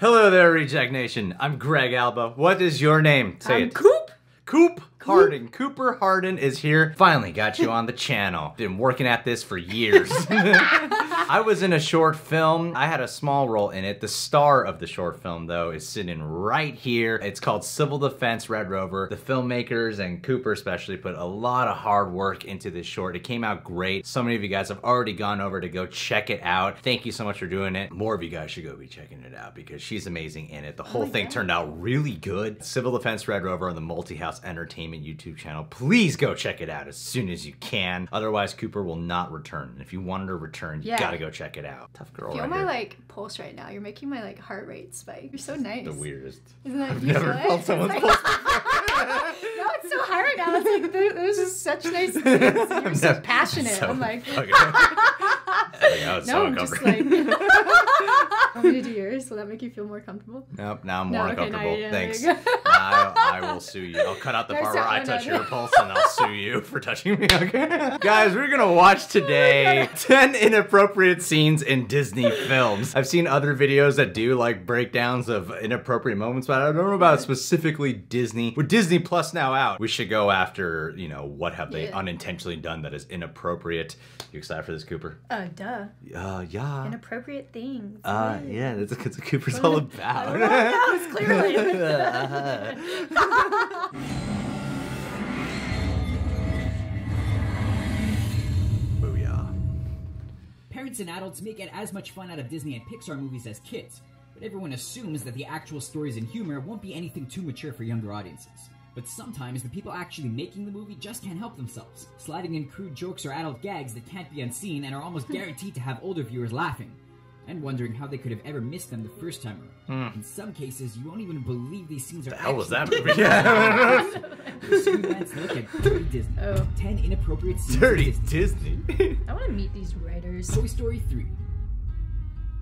Hello there, Reject Nation. I'm Greg Alba. What is your name? Say it. Coop. Coop Hardin. Cooper Hardin is here. Finally got you on the channel. Been working at this for years. I was in a short film. I had a small role in it. The star of the short film, though, is sitting right here. It's called Civil Defense Red Rover. The filmmakers, and Cooper especially, put a lot of hard work into this short. It came out great. So many of you guys have already gone over to go check it out. Thank you so much for doing it. More of you guys should go be checking it out because she's amazing in it. The whole thing turned out really good. Civil Defense Red Rover on the Multi-House Entertainment YouTube channel. Please go check it out as soon as you can. Otherwise, Cooper will not return. And if you wanted to return, you gotta go check it out. Tough girl. Feel right my here. like pulse right now. You're making my like heart rate spike. You're so nice. The weirdest. Isn't that I've never felt someone's pulse before. No, it's so hard now. It's like there's just such nice things. You're so passionate. I'm like, no, I'm just like. Want me to do yours? Will that make you feel more comfortable? Nope, now I'm more uncomfortable. Yeah, Thanks. I will sue you. I'll cut out the part where I touch your pulse and I'll sue you for touching me. Okay. Guys, we're gonna watch today 10 inappropriate scenes in Disney films. I've seen other videos that do like breakdowns of inappropriate moments, but I don't know about specifically Disney. With Disney Plus now out, we should go after, you know, what have they unintentionally done that is inappropriate. You excited for this, Cooper? Duh. Yeah. Inappropriate things. Yeah, that's what Cooper's all about. That was clearly. Booyah. Parents and adults may get as much fun out of Disney and Pixar movies as kids, but everyone assumes that the actual stories and humor won't be anything too mature for younger audiences. But sometimes the people actually making the movie just can't help themselves, sliding in crude jokes or adult gags that can't be unseen and are almost guaranteed to have older viewers laughing, and wondering how they could have ever missed them the first time around. In some cases, you won't even believe these scenes are How was that actually movie? Let's look at Dirty Disney. 10 inappropriate scenes Dirty in Disney. Disney. I want to meet these writers. Toy Story 3.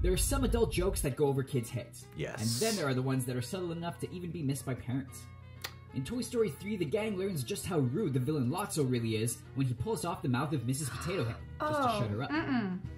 There are some adult jokes that go over kids' heads. Yes. And then there are the ones that are subtle enough to even be missed by parents. In Toy Story 3, the gang learns just how rude the villain Lotso really is when he pulls off the mouth of Mrs. Potato Head just to shut her up.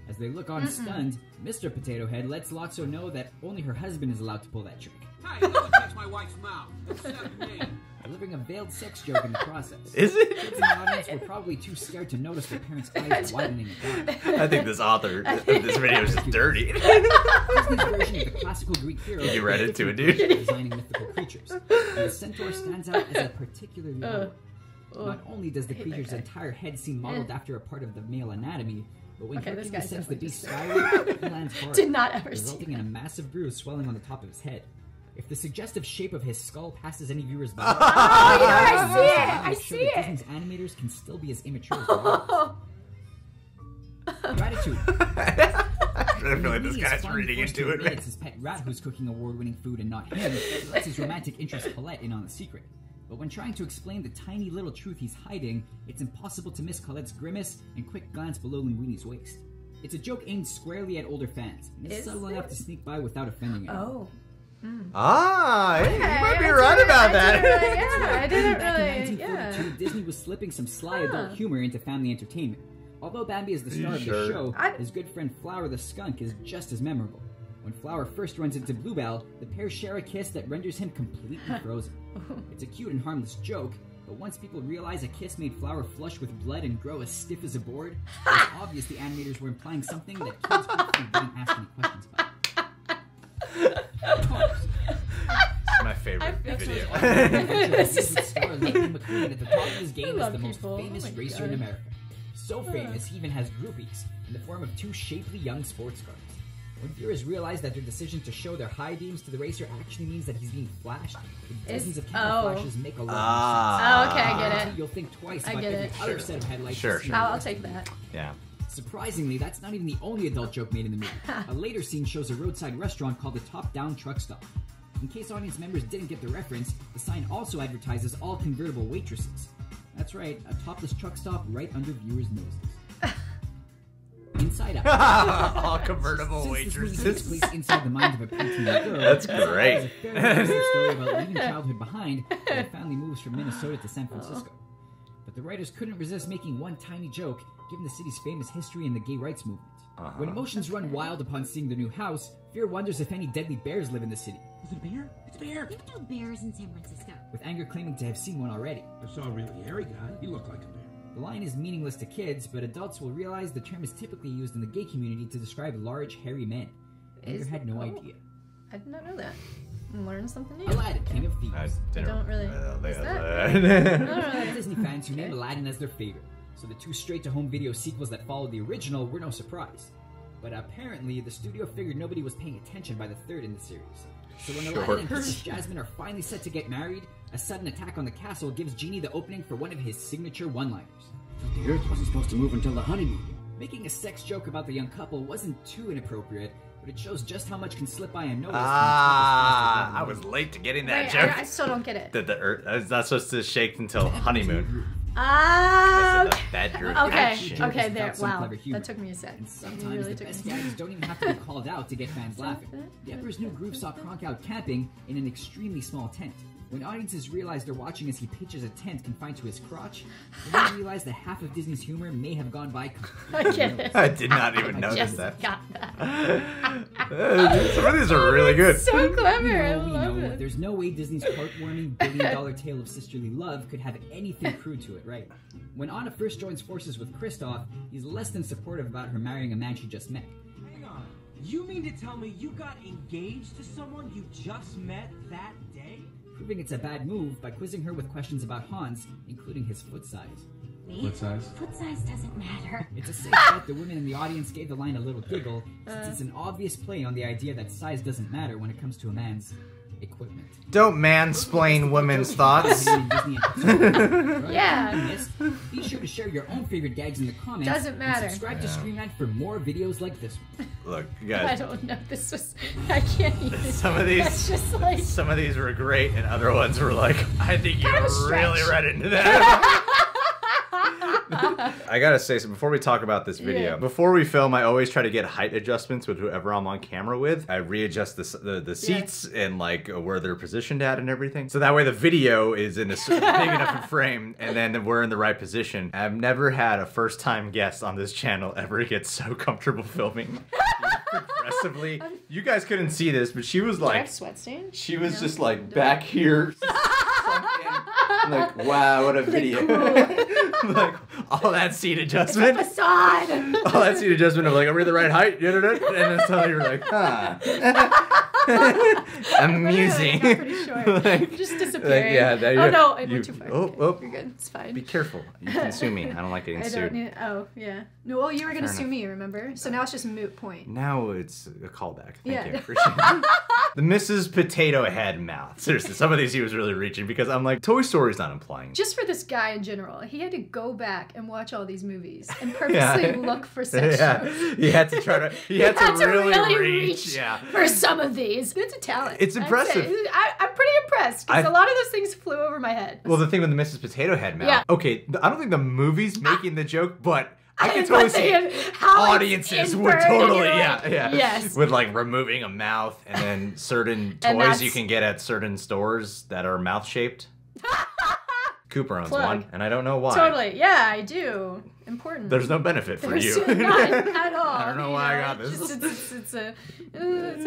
As they look on stunned, Mr. Potato Head lets Lotso know that only her husband is allowed to pull that trick, Hey, never touch my wife's mouth. That's me. delivering a veiled sex joke in the process. Is it? Kids in the audience were probably too scared to notice their parents' eyes widening it down. I think this author of this video is just dirty. Disney's version of the classical Greek hero. You read it to a dude. Designing mythical creatures. And the centaur stands out as a particularly odd one. Not only does the creature's entire head seem modeled after a part of the male anatomy, but when Hercules sends the beast skyward, he lands hard, Did not ever see resulting in a massive bruise swelling on the top of his head. If the suggestive shape of his skull passes any viewer's by, I see it. I see it. Disney's animators can still be as immature as they are. Gratitude. I feel like this guy's reading into it. It's his pet rat who's cooking award-winning food and not him. He lets his romantic interest Colette in on the secret. But when trying to explain the tiny little truth he's hiding, it's impossible to miss Colette's grimace and quick glance below Linguini's waist. It's a joke aimed squarely at older fans, and it's subtle enough to sneak by without offending anyone. Hey, you might be right about that. I didn't Back in really. 1942, Disney was slipping some sly adult humor into family entertainment. Although Bambi is the star of the show, his good friend Flower the skunk is just as memorable. When Flower first runs into Bluebell, the pair share a kiss that renders him completely frozen. It's a cute and harmless joke, but once people realize a kiss made Flower flush with blood and grow as stiff as a board, it's obvious the animators were implying something that kids hopefully didn't ask any questions about. It's my favorite video. Star Lightning McQueen at the top of his game as the most famous racer in America. So famous, he even has groupies, in the form of two shapely young sports cars. When viewers realize that their decision to show their high beams to the racer actually means that he's being flashed, the dozens of camera flashes make a lot of sense. Oh, okay, I get it. You'll think twice I about get every it. other set of headlights. Sure, you see. sure. I'll take that. Yeah. Surprisingly, that's not even the only adult joke made in the movie. A later scene shows a roadside restaurant called the Top Down Truck Stop. In case audience members didn't get the reference, the sign also advertises all convertible waitresses. That's right, a topless truck stop right under viewers' noses. Inside Out. All convertible Since this movie takes waitresses. place inside the mind of a preteen girl, That's it's great. a fairly realistic story about leaving childhood behind when a family moves from Minnesota to San Francisco. But the writers couldn't resist making one tiny joke, given the city's famous history and the gay rights movement. When emotions run wild upon seeing the new house, Fear wonders if any deadly bears live in the city. Is it a bear? It's a bear! There's no bears in San Francisco. With Anger claiming to have seen one already. I saw a really hairy guy. He looked like a bear. The line is meaningless to kids, but adults will realize the term is typically used in the gay community to describe large, hairy men. Anger had no idea. I did not know that. I'm learning something new. Aladdin, King of Thieves. I don't really. Is that? There are Disney fans who named Aladdin as their favorite, so the two straight-to-home video sequels that followed the original were no surprise. But apparently, the studio figured nobody was paying attention by the third in the series. So when Aladdin and Princess Jasmine are finally set to get married, a sudden attack on the castle gives Genie the opening for one of his signature one-liners. The Earth wasn't supposed to move until the honeymoon. Making a sex joke about the young couple wasn't too inappropriate, but it shows just how much can slip by unnoticed. I was late to getting that joke. I still don't get it. The Earth is not supposed to shake until honeymoon. Okay, there. Wow, that took me a sec. And sometimes the best gags don't even have to be called out to get fans laughing. The Emperor's New Groove saw Kronk out camping in an extremely small tent. When audiences realize they're watching as he pitches a tent confined to his crotch, they then realize that half of Disney's humor may have gone by completely. I did not even notice that. Got that. Some of these are really good. So clever. I We love know. it. There's no way Disney's heartwarming billion-dollar tale of sisterly love could have anything crude to it, right? When Anna first joins forces with Kristoff, he's less than supportive about her marrying a man she just met. Hang on. You mean to tell me you got engaged to someone you just met that day? Proving it's a bad move by quizzing her with questions about Hans, including his foot size. Me? Foot size? Foot size doesn't matter. It's a safe bet the women in the audience gave the line a little giggle, since it's an obvious play on the idea that size doesn't matter when it comes to a man's equipment. Don't mansplain women's thoughts. Yeah. Be sure to share your own favorite gags in the comments. Doesn't matter. And subscribe to Screen Rant for more videos like this one. Look, you I guys. don't know. This was. I can't even. Some of these. That's just like. Some of these were great, and other ones were like, I think you Kind of a really stretch. read into that. I gotta say, so before we talk about this video, Yeah. before we film, I always try to get height adjustments with whoever I'm on camera with. I readjust the seats and like where they're positioned at and everything. So that way the video is in a big enough frame and then we're in the right position. I've never had a first time guest on this channel ever get so comfortable filming. Progressively. You guys couldn't see this, but she was Do I like, have sweat stain? she was just like back here. Like, wow, what a video. Like, all that seat adjustment. Facade. All that seat adjustment of like, are we the right height? And then suddenly you're like, huh. Amusing. I'm pretty sure. Like, Just disappearing. yeah, there you oh go. no, I You- went too far. oh, Okay, oh. you're good. It's fine. Be careful. You can sue me. I don't like getting I sued. don't need. Oh yeah. No, well, you were gonna Fair sue enough. me, remember? So now it's just a moot point. Now it's a callback. Thank Yeah. you. Appreciate it. The Mrs. Potato Head mouth. Seriously, some of these he was really reaching because I'm like, Toy Story's not implying. Just for this guy in general, he had to go back and watch all these movies and purposely look for sex shows. He had to try to. He had to really reach. Yeah. for some of these. It's a talent. It's I'd impressive. say. I'm pretty impressed because a lot of those things flew over my head. Well, the thing with the Mrs. Potato Head mouth. Yeah. Okay, I don't think the movie's making the joke, but I can But totally see how it's audiences would inferred, and totally, you're yeah, like, yeah. Yes. With like removing a mouth and then certain And toys that's- you can get at certain stores that are mouth shaped. Cooper owns Plug. one, and I don't know why. Totally. Yeah, I do. Important. There's no benefit for There's you. none at all. I don't know why I got it's this. just- it's a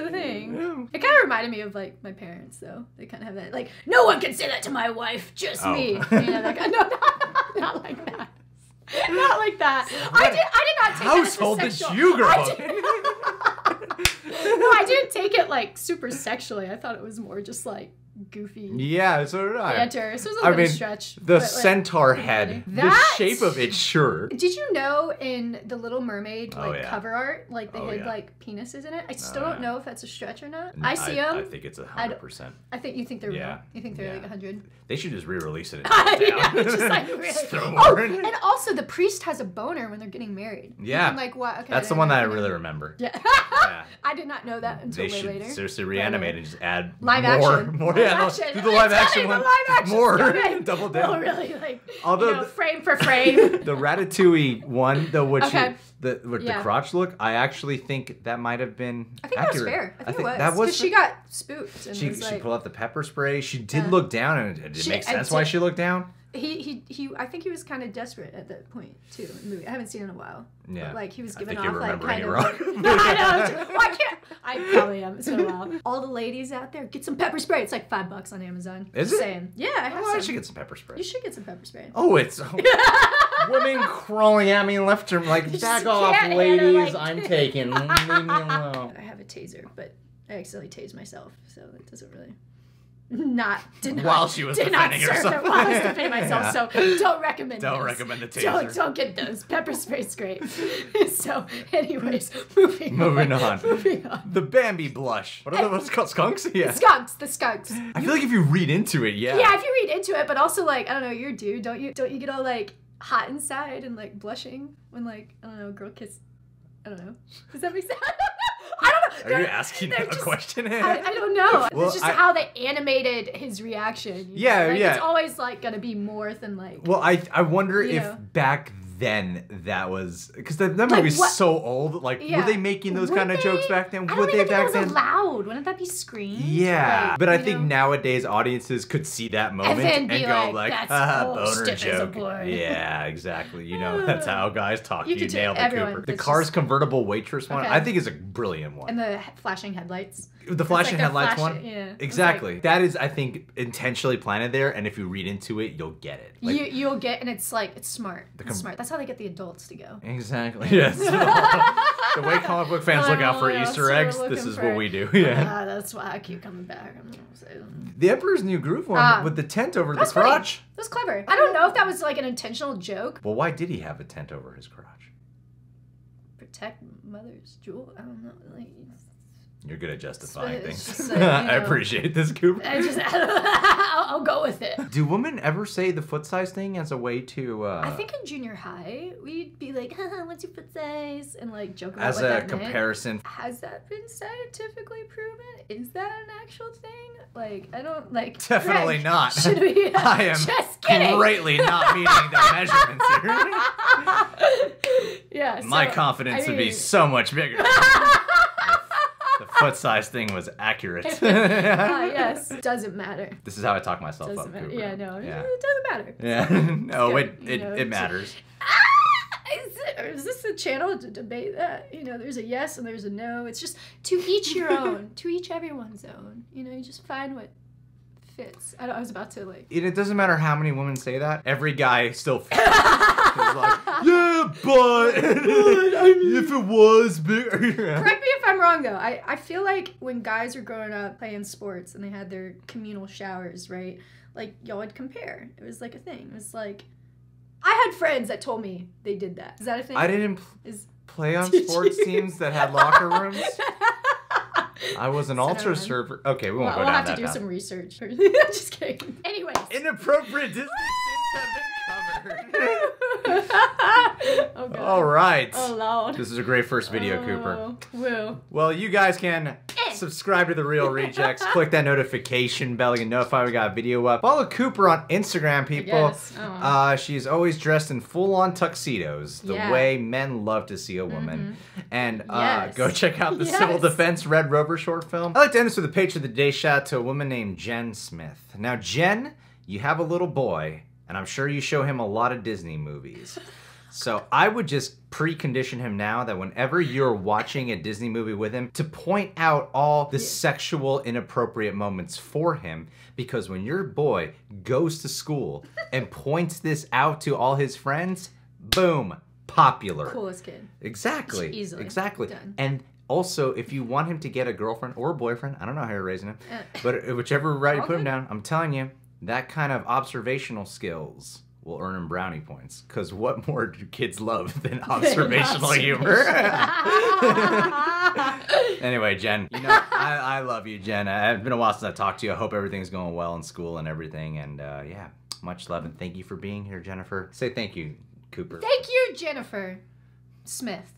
thing. It kind of reminded me of like my parents, though. They kind of have that, like, no one can say that to my wife, just Oh. me. Yeah, like, no, not like that. Not like that. I did not take household it did as a sexual. you grow I up did- No, I didn't take it like super sexually. I thought it was more just like goofy Yeah, so did I. banter. So it was a I little bit mean, of a stretch. the but, like, centaur pretty head, funny. the That- shape of it, sure. Did you know in the Little Mermaid Oh, like yeah. cover art, like they Oh, had yeah. like penises in it? I still Oh, don't yeah. know if that's a stretch or not. I see them. I think it's 100%. I think you think they're Yeah. real. You think they're Yeah. like 100. They should just re-release it. Yeah, just like really. Just throw Oh, more in. and also the priest has a boner when they're getting married. Yeah. I'm like, what? Okay, That's the didn't one that I know. really remember. Yeah. Yeah. I did not know that until They way should later. seriously reanimate and just add Live more, action. more. Live Yeah, no, action. do the live I'm action telling you, one. the live action's More, coming. double Oh, down. really? Like, Although frame for frame. The Ratatouille one, though, with Okay. the Yeah. crotch look, I actually think that might have been I think accurate. that was fair. I think it was. that was. Because she got spooked. And She was like, pulled out the pepper spray. She did Yeah. look down, and it She- makes I sense why did- she looked down. I think he was kind of desperate at that point too in the movie. I haven't seen it in a while. Yeah. But, like he was I giving think off you're like kind remembering of it wrong. I know. Why can't I probably am. It's been a while. All the ladies out there, get some pepper spray. It's like $5 on Amazon. Is Just it? saying. Yeah, I have Oh, I some. should get some pepper spray. You should get some pepper spray. Oh, it's women crawling at me left and like, Just back off, can't handle, ladies. like- I'm taken. Leave me alone. I have a taser, but I accidentally tased myself, so it doesn't really. Did not While she was did not defending serve herself. it while I was defending myself, Yeah. so don't recommend Don't this. recommend the taser. Don't get those. Pepper spray's great. So, anyways, moving on. Moving on. The Bambi blush. What are those called? Skunks? Yeah. The skunks. I feel like if you read into it, yeah. Yeah, if you read into it, but also like, I don't know, you're a dude, don't you get all like hot inside and like blushing when like, I don't know, a girl kiss, I don't know. Does that make sense? I don't know. Are you asking a question? I don't know. Well, it's just how they animated his reaction. You know? Yeah, like, yeah. It's always like gonna be more than like. Well, I wonder You if know. back then that was because that movie's what- so old. Like, Yeah. were they making those Would kind of they? jokes back then? I don't Would they even think back that then? was allowed. Wouldn't that be screened? Yeah, Like, but I you think know? nowadays audiences could see that moment then be go like, like, "That's haha, cool, boner stiff as a joke. board." Yeah, exactly. You know, that's how guys talk. You You, could nailed it, everyone, Cooper. The it's Cars just- convertible waitress one, Okay. I think is a brilliant one. And the flashing headlights. The flashing like a headlights flash- one? yeah. It's Exactly. That is, I think, intentionally planted there, and if you read into it, you'll get it. Like, You'll get, and it's like, it's smart. It's smart. That's how they get the adults to go. exactly. Yes. The way comic book fans look out for Everyone else Easter are eggs, this looking is for- what we do. Yeah. That's why I keep coming back. I'm gonna say that. The Emperor's New Groove one Ah. with the tent over the That's funny. crotch. That was clever. I don't know if that was like an intentional joke. Well, why did he have a tent over his crotch? Protect mother's jewel. I don't know. Like, You're good at justifying It's things. just like, you I know. appreciate this, Cooper. I'll go with it. Do women ever say the foot size thing as a way to I think in junior high, we'd be like, haha, what's your foot size? And like joke about as what a that meant. comparison? Has that been scientifically proven? Is that an actual thing? Like, I don't like. Definitely Greg, not. Should we? I am just kidding. greatly not meeting the measurements here. Yeah. My so, confidence I would be mean- so much bigger. The foot size thing was accurate. Yes. Doesn't matter. This is how I talk myself Doesn't up, matter. Cooper. Yeah, no. Yeah. It doesn't matter. Yeah. No, good, it you know, it matters. Is this a channel to debate that? You know, there's a yes and there's a no. It's just to each your own. To each everyone's own. You know, you just find what fits. I was about to like. And it doesn't matter how many women say that. Every guy still feels like, yeah, but if it was bigger. Correct me if I'm wrong though. I feel like when guys were growing up playing sports and they had their communal showers, right? Like y'all would compare. It was like a thing. It was like I had friends that told me they did that. Is that a thing? I didn't Is play on Did sports you? teams that had locker rooms. I was an So ultra never- server. Okay, we won't Well, go we'll down have to that do path. some research. Just kidding. Anyways. Inappropriate Disney things have been covered. Oh god. All right. Oh lord. This is a great first video, Cooper. Oh, woo. Well, you guys can subscribe to The Real Rejects. Click that notification bell. You get notified we got a video up. Follow Cooper on Instagram, people. guess. Oh. She's always dressed in full-on tuxedos, the Yeah. way men love to see a woman. And Yes. go check out the Civil Yes. Defense Red Rover short film. I'd like to end this with a picture of the day shot to a woman named Jen Smith. Now, Jen, you have a little boy, and I'm sure you show him a lot of Disney movies. So I would just precondition him now that whenever you're watching a Disney movie with him, to point out all the sexual inappropriate moments for him, because when your boy goes to school and points this out to all his friends, boom, popular. Coolest kid. Exactly. Easily Exactly. done. And also, if you want him to get a girlfriend or a boyfriend, I don't know how you're raising him, but whichever route you put him down, I'm telling you, that kind of observational skills will earn him brownie points. Because what more do kids love than observational humor? Anyway, Jen, you know, I love you, Jen. It's been a while since I talked to you. I hope everything's going well in school and everything. And yeah, much love and thank you for being here, Jennifer. Say thank you, Cooper. Thank you, Jennifer Smith.